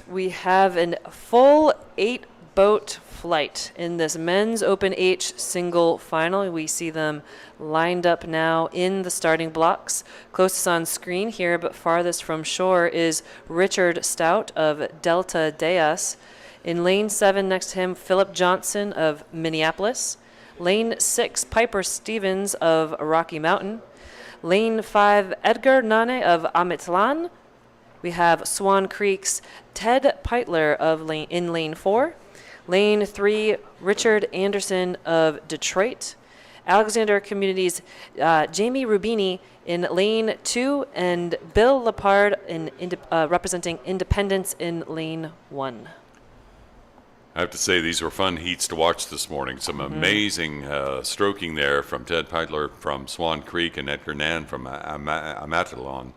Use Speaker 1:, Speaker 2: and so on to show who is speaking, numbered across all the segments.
Speaker 1: Next, we have a full 8-boat flight in this men's Open H single final. We see them lined up now in the starting blocks. Closest on screen here, but farthest from shore, is Richard Stout of Delta Deas. In lane 7 next to him, Philip Johnson of Minneapolis. Lane 6, Piper Stevens of Rocky Mountain. Lane 5, Edgar Nane of Amitlan. We have Swan Creek's Ted Peitler in lane 4. Lane 3, Richard Anderson of Detroit. Alexander Community's Jamie Rubini in lane 2, and Bill Lepard representing Independence in lane 1.
Speaker 2: I have to say, these were fun heats to watch this morning. Some amazing stroking there from Ted Peitler from Swan Creek and Edgar Nan from Amatelon.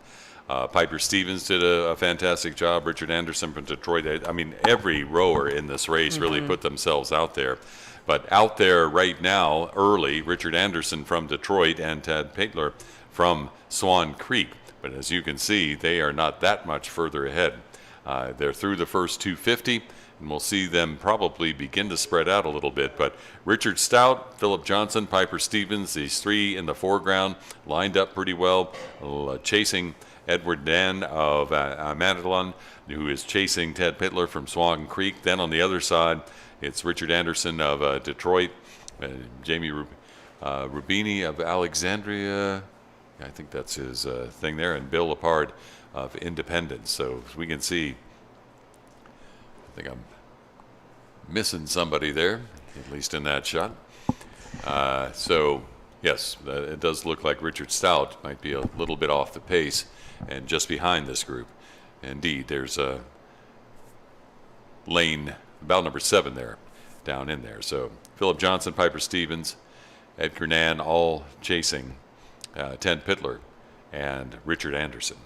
Speaker 2: Piper Stevens did a fantastic job. Richard Anderson from Detroit. I mean, every rower in this race really put themselves out there. But out there right now, early, Richard Anderson from Detroit and Ted Peitler from Swan Creek. But as you can see, they are not that much further ahead. They're through the first 250. And we'll see them probably begin to spread out a little bit. But Richard Stout, Philip Johnson, Piper Stevens, these three in the foreground, lined up pretty well, chasing Edward Dan of Manitoulin, who is chasing Ted Peitler from Swan Creek. Then on the other side, it's Richard Anderson of Detroit, Jamie Rubini of Alexandria, I think that's his thing there, and Bill Lepard of Independence. So as we can see, I think I'm missing somebody there, at least in that shot. So, yes, it does look like Richard Stout might be a little bit off the pace and just behind this group. Indeed, there's a lane, about number 7 there, down in there. So, Philip Johnson, Piper Stevens, Edgar Nan, all chasing Ted Peitler and Richard Anderson.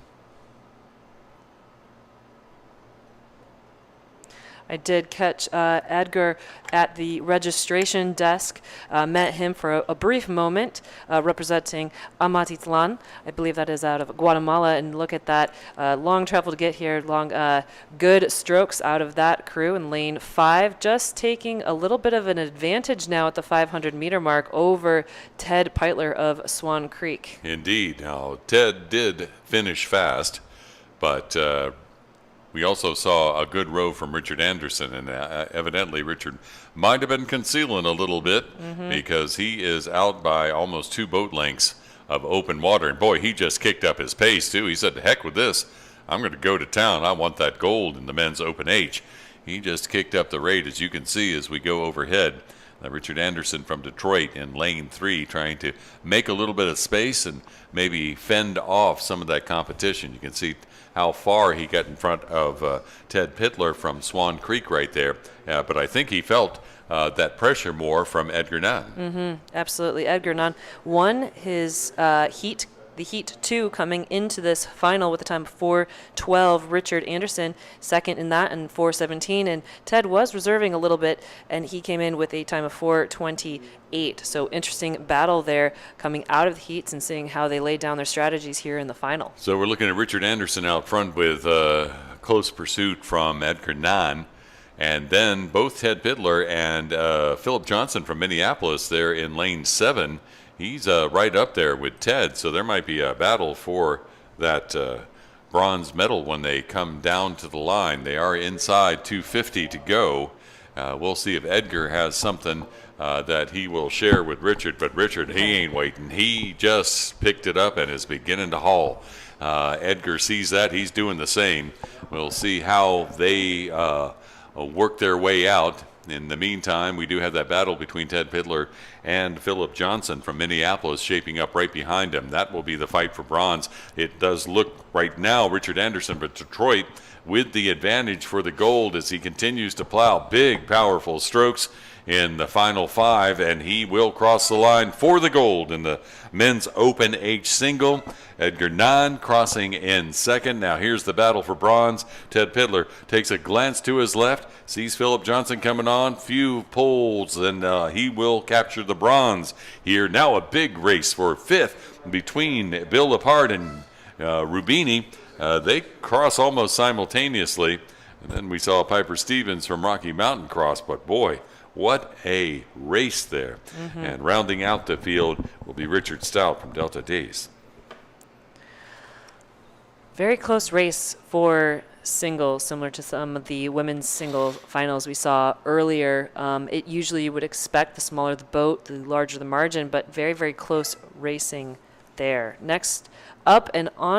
Speaker 1: I did catch Edgar at the registration desk, met him for a brief moment, representing Amatitlan. I believe that is out of Guatemala, and look at that long travel to get here, good strokes out of that crew in lane 5, just taking a little bit of an advantage now at the 500-meter mark over Ted Peitler of Swan Creek.
Speaker 2: Indeed. Now, Ted did finish fast, but we also saw a good row from Richard Anderson, and evidently Richard might have been concealing a little bit because he is out by almost 2 boat lengths of open water. And boy, he just kicked up his pace too. He said, "The heck with this. I'm going to go to town. I want that gold in the men's Open H." He just kicked up the rate, as you can see as we go overhead. Richard Anderson from Detroit in lane 3, trying to make a little bit of space and maybe fend off some of that competition. You can see how far he got in front of Ted Peitler from Swan Creek right there. But I think he felt that pressure more from Edgar Nan.
Speaker 1: Absolutely. Edgar Nan won his heat, the Heat 2, coming into this final with a time of 4:12. Richard Anderson second in that and 4:17. And Ted was reserving a little bit, and he came in with a time of 4:28. So interesting battle there coming out of the heats and seeing how they laid down their strategies here in the final.
Speaker 2: So we're looking at Richard Anderson out front with close pursuit from Edgar Nan. And then both Ted Peitler and Philip Johnson from Minneapolis there in lane 7. He's right up there with Ted, so there might be a battle for that bronze medal when they come down to the line. They are inside 250 to go. We'll see if Edgar has something that he will share with Richard, but Richard, he ain't waiting. He just picked it up and is beginning to haul. Edgar sees that. He's doing the same. We'll see how they work their way out. In the meantime, we do have that battle between Ted Peitler and Philip Johnson from Minneapolis shaping up right behind him. That will be the fight for bronze. It does look right now Richard Anderson, but Detroit with the advantage for the gold as he continues to plow big, powerful strokes in the final 5, and he will cross the line for the gold in the men's Open H single. Edgar Nan crossing in second. Now here's the battle for bronze. Ted Peitler takes a glance to his left, sees Philip Johnson coming on, few pulls, and he will capture the bronze here. Now a big race for 5th between Bill Lepard and Rubini. They cross almost simultaneously. And then we saw Piper Stevens from Rocky Mountain cross, but boy, what a race there. And rounding out the field will be Richard Stout from Delta Days.
Speaker 1: Very close race for singles, similar to some of the women's single finals we saw earlier. It usually you would expect the smaller the boat, the larger the margin, but very, very close racing there. Next up and on